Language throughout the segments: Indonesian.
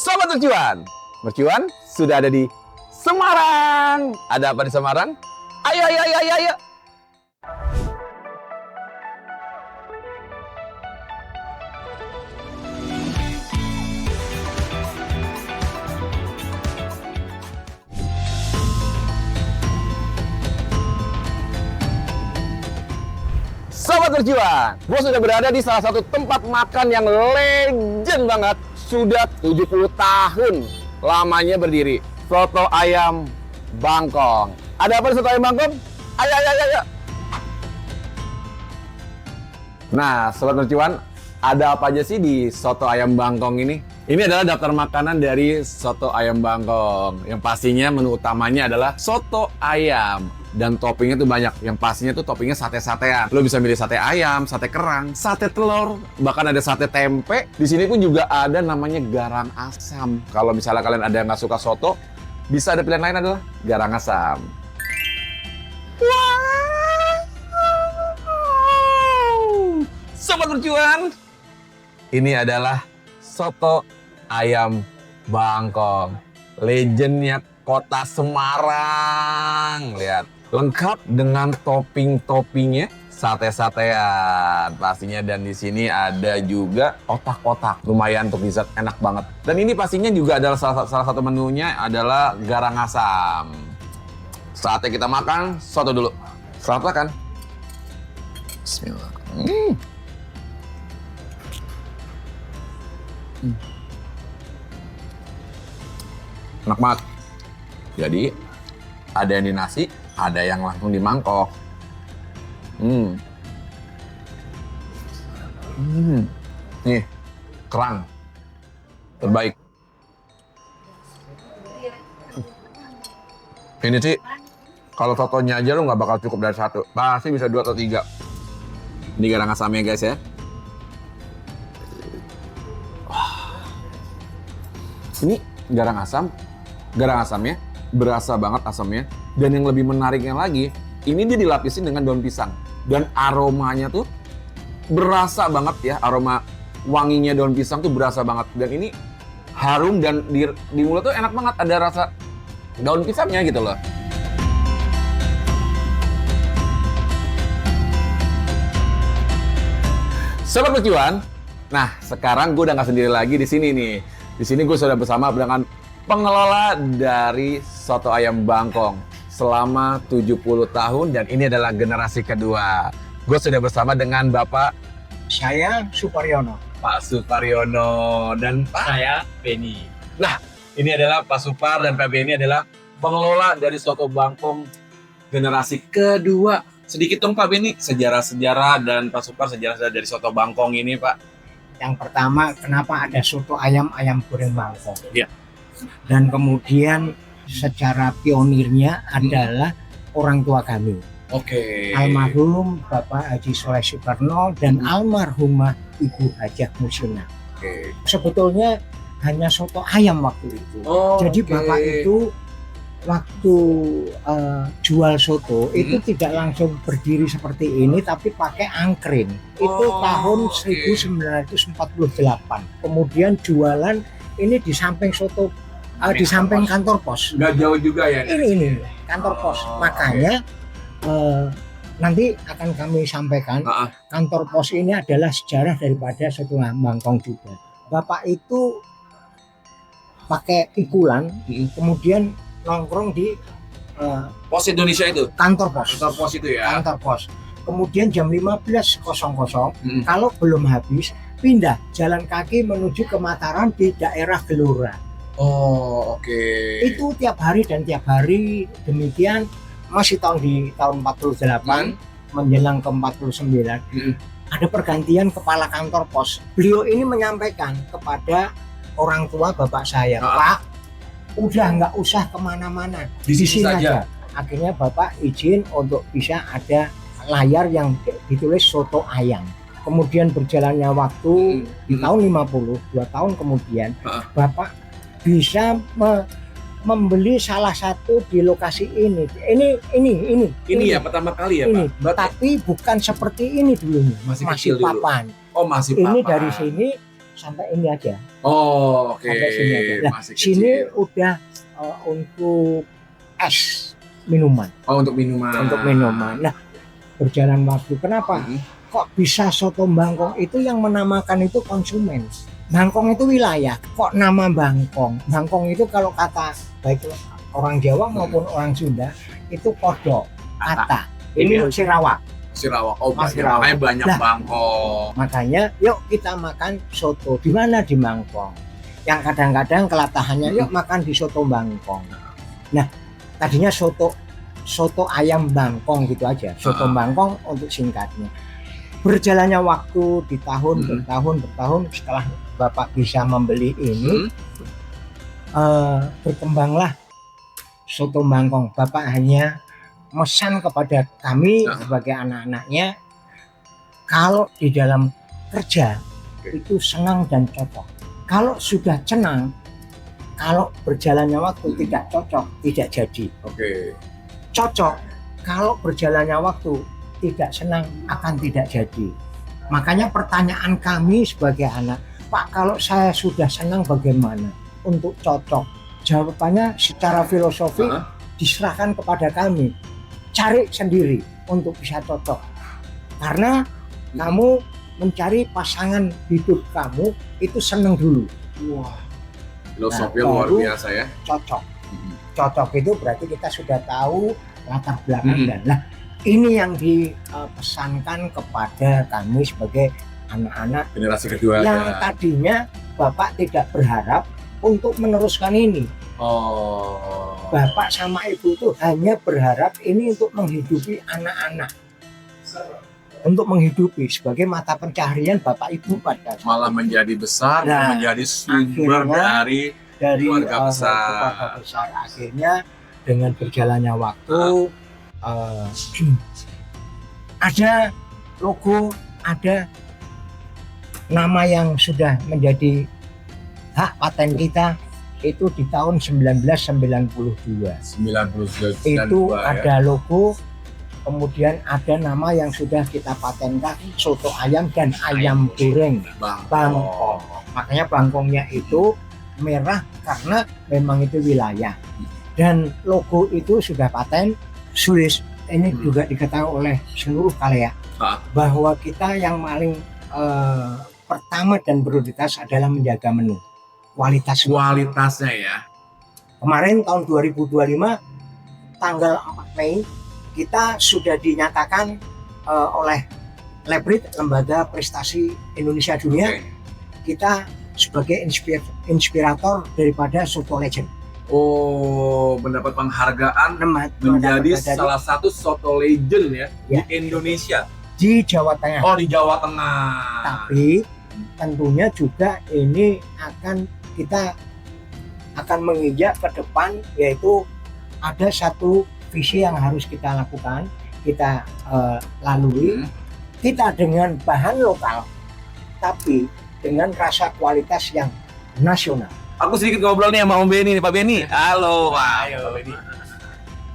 Sobat Mercuan, Mercuan sudah ada di Semarang. Ada apa di Semarang? Ayo, ayo, ayo, ayo, ayo. Sobat Mercuan, gue sudah berada di salah satu tempat makan yang legend banget. Sudah 70 tahun lamanya berdiri. Soto ayam Bangkong. Ada apa di soto ayam Bangkong? Ayo, ayo, ayo, ayo. Nah, Sobat Mercuan, ada apa aja sih di soto ayam Bangkong ini? Ini adalah daftar makanan dari soto ayam Bangkong. Yang pastinya menu utamanya adalah soto ayam. Dan toppingnya tuh banyak. Yang pastinya tuh toppingnya sate-satean. Lo bisa milih sate ayam, sate kerang, sate telur, bahkan ada sate tempe. Di sini pun juga ada namanya garang asam. Kalau misalnya kalian ada yang nggak suka soto, bisa ada pilihan lain adalah garang asam. Wow! Sobat Mercuan, ini adalah soto ayam Bangkong. Legendnya kota Semarang. Lihat. Lengkap dengan topping-toppingnya, sate-satean pastinya, dan di sini ada juga otak-otak, lumayan untuk dessert, enak banget. Dan ini pastinya juga adalah salah satu menunya adalah garang asam. Saatnya kita makan soto dulu. Selamat makan. Bismillah. Enak banget. Jadi ada yang di nasi, ada yang langsung di mangkok. Nih, kerang terbaik. Ini sih, kalau sotonya aja lu nggak bakal cukup dari satu, pasti bisa 2 atau 3. Ini garang asamnya guys ya. Ini garang asamnya berasa banget asamnya. Dan yang lebih menariknya lagi, ini dia dilapisin dengan daun pisang. Dan aromanya tuh berasa banget ya, aroma wanginya daun pisang tuh berasa banget. Dan ini harum dan di mulut tuh enak banget, ada rasa daun pisangnya gitu loh. Sobat Mercuan, nah sekarang gue udah nggak sendiri lagi di sini nih. Di sini gue sudah bersama dengan pengelola dari soto ayam Bangkong selama 70 tahun, dan ini adalah generasi kedua. Gue sudah bersama dengan Bapak Saya Suparyono. Pak Suparyono dan Saya Benny. Nah, ini adalah Pak Supar dan Pak Benny adalah pengelola dari soto Bangkong generasi kedua. Sedikit dong Pak Benny, sejarah-sejarah, dan Pak Supar sejarah dari soto Bangkong ini Pak. Yang pertama, kenapa ada soto ayam goreng Bangkong? Iya. Dan kemudian secara pionirnya adalah orang tua kami. Oke. Almarhum Bapak Haji Soleh Soekarno dan almarhumah Ibu Hajah Musina. Oke. Sebetulnya hanya soto ayam waktu itu. Oh, Jadi oke. Bapak itu waktu jual soto itu tidak langsung berdiri seperti ini, tapi pakai angkring. Itu tahun 1948. Kemudian jualan ini di samping soto, di samping kantor pos. Nggak jauh juga ya? Ini kantor pos. Makanya nanti akan kami sampaikan, kantor pos ini adalah sejarah daripada soto Bangkong juga. Bapak itu pakai pikulan, kemudian nongkrong di Pos Indonesia itu? kantor pos. Kantor pos itu ya? Kantor pos. Kemudian jam 15.00 kalau belum habis, pindah jalan kaki menuju ke Mataram di daerah Gelora. Oh, oke. Itu tiap hari dan tiap hari demikian, masih tahun 48 menjelang ke 49. Ada pergantian kepala kantor pos. Beliau ini menyampaikan kepada orang tua bapak saya, Pak, udah nggak usah kemana-mana, di sini aja. Akhirnya bapak izin untuk bisa ada layar yang ditulis soto ayam. Kemudian berjalannya waktu di tahun 50, 2 tahun kemudian, bapak bisa membeli salah satu di lokasi ini. Ini ya pertama kali ya ini. Pak? Tapi bukan seperti ini dulunya. Masih kecil dulu. papan. Oh, masih Ini papan. dari sini sampai ini aja. Oh, oke. Sampai sini aja. Nah, Masih sini kecil. udah untuk es minuman. Oh, untuk minuman. Untuk minuman. Nah, berjalan waktu. Kenapa? Mm-mm. Kok bisa soto Bangkong itu yang menamakan itu konsumen? Bangkong itu wilayah. Kok nama Bangkong? Bangkong itu kalau kata baik orang Jawa maupun orang Sunda itu kodok, kata. Ini Sirawak. Sirawak. Oh, Mas banyak. Sirawak. Makanya banyak Nah. Bangkong. Makanya yuk kita makan soto. Di mana? Di Bangkong. Yang kadang-kadang kelatahannya yuk makan di soto Bangkong. Nah, tadinya soto ayam Bangkong gitu aja. Soto Bangkong untuk singkatnya. Berjalannya waktu di tahun bertahun setelah Bapak bisa membeli ini, berkembanglah soto Bangkong. Bapak hanya mesan kepada kami sebagai anak-anaknya, kalau di dalam kerja itu senang dan cocok. Kalau sudah senang, kalau berjalannya waktu tidak cocok, tidak jadi. Oke. Cocok, kalau berjalannya waktu tidak senang, akan tidak jadi. Makanya pertanyaan kami sebagai anak, Pak, kalau saya sudah senang bagaimana untuk cocok? Jawabannya secara filosofi diserahkan kepada kami. Cari sendiri untuk bisa cocok. Karena kamu mencari pasangan hidup kamu itu senang dulu. Wah. Filosofi Nah, luar baru biasa ya. Cocok. Cocok itu berarti kita sudah tahu latar belakang dan nah ini yang dipesankan kepada kami sebagai anak-anak Generasi kedua yang ya. tadinya Bapak tidak berharap untuk meneruskan ini. Oh. Bapak sama Ibu itu hanya berharap ini untuk menghidupi anak-anak. Untuk menghidupi sebagai mata pencaharian Bapak Ibu pada saat Malah menjadi besar, Nah, menjadi sumber akhirnya dari keluarga besar. keluarga besar. Akhirnya dengan berjalannya waktu ada logo, ada nama yang sudah menjadi hak paten kita itu di tahun 1992. 99 Itu ya. ada logo, kemudian ada nama yang sudah kita patenkan, soto ayam dan ayam goreng Bangkong. Makanya Bangkongnya itu merah karena memang itu wilayah. Dan logo itu sudah paten, sulis. Ini juga diketahui oleh seluruh kalayak bahwa kita yang paling pertama dan prioritas adalah menjaga menu. Kualitasnya ya. Kemarin tahun 2025 tanggal 4 Mei kita sudah dinyatakan oleh Lebrit, Lembaga Prestasi Indonesia Dunia, Oke. kita sebagai inspirator daripada Soto Legend. Oh, mendapat penghargaan menjadi salah satu soto legend ya, Ya. di Indonesia. Di Jawa Tengah. Oh, di Jawa Tengah. Tapi tentunya juga ini kita akan menginjak ke depan, yaitu ada satu visi yang harus kita lakukan, kita lalui. Kita dengan bahan lokal, tapi dengan rasa kualitas yang nasional. Aku sedikit ngobrol nih sama Om Beni nih, Pak Beni. Halo, Pak. Pak Beni.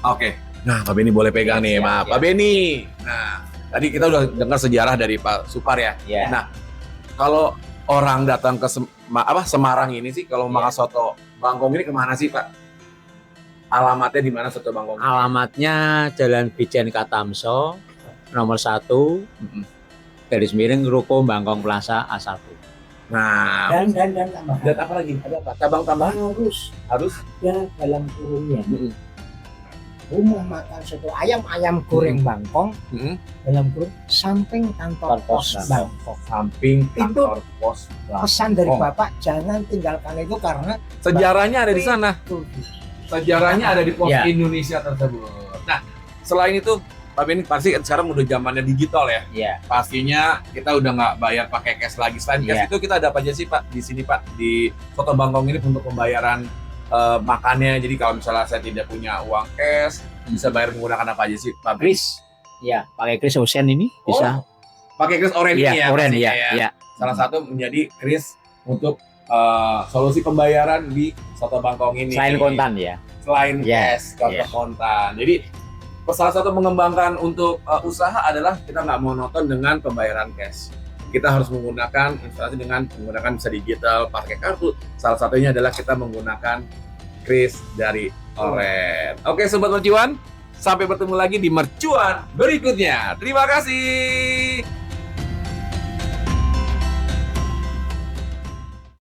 Oke. Nah, Pak Beni boleh pegang nih, maaf. Pak Beni. Nah, tadi kita udah dengar sejarah dari Pak Supar ya. Ya. Nah, kalau orang datang ke Semarang ini sih, kalau makan soto Bangkong ini kemana sih, Pak? Alamatnya di mana soto Bangkong? Alamatnya Jalan Bijen Katamso, nomor 1, garis miring Ruko Bangkong Plaza A1. Nah, Dan tambahan. dan apa lagi? Ada apa? Cabang tambahan Harus harus. ada dalam kurungnya. Rumah makan soto ayam goreng Bangkong dalam kurung samping kantor pos Bangkok. Samping kantor pos. Pesan dari Bapak jangan tinggalkan itu karena Sejarahnya ada di sana. Sejarahnya ada di pos Ya. Indonesia tersebut. Nah, selain itu, Pak Beni pasti sekarang udah zamannya digital ya. Iya. Pastinya kita udah nggak bayar pakai cash lagi. Selain cash Iya. itu kita ada apa aja sih, Pak, di sini, Pak, di soto Bangkong ini untuk pembayaran makannya. Jadi kalau misalnya saya tidak punya uang cash, bisa bayar menggunakan apa aja sih, Pak Beni? Kris. Iya, pakai kris Ocean ini bisa. Pakai kris orange Iya, ini ya. oren pastinya ya. Iya. Salah satu menjadi kris untuk solusi pembayaran di soto Bangkong ini. Selain kontan ya. Selain Iya, cash, contoh iya. kontan. Jadi salah satu mengembangkan untuk usaha adalah kita nggak monoton dengan pembayaran cash. kita harus menggunakan instalasi dengan menggunakan bisa digital, pakai kartu. Salah satunya adalah kita menggunakan kris dari Oren. Oke, Sobat Mercuan, sampai bertemu lagi di mercuan berikutnya. Terima kasih.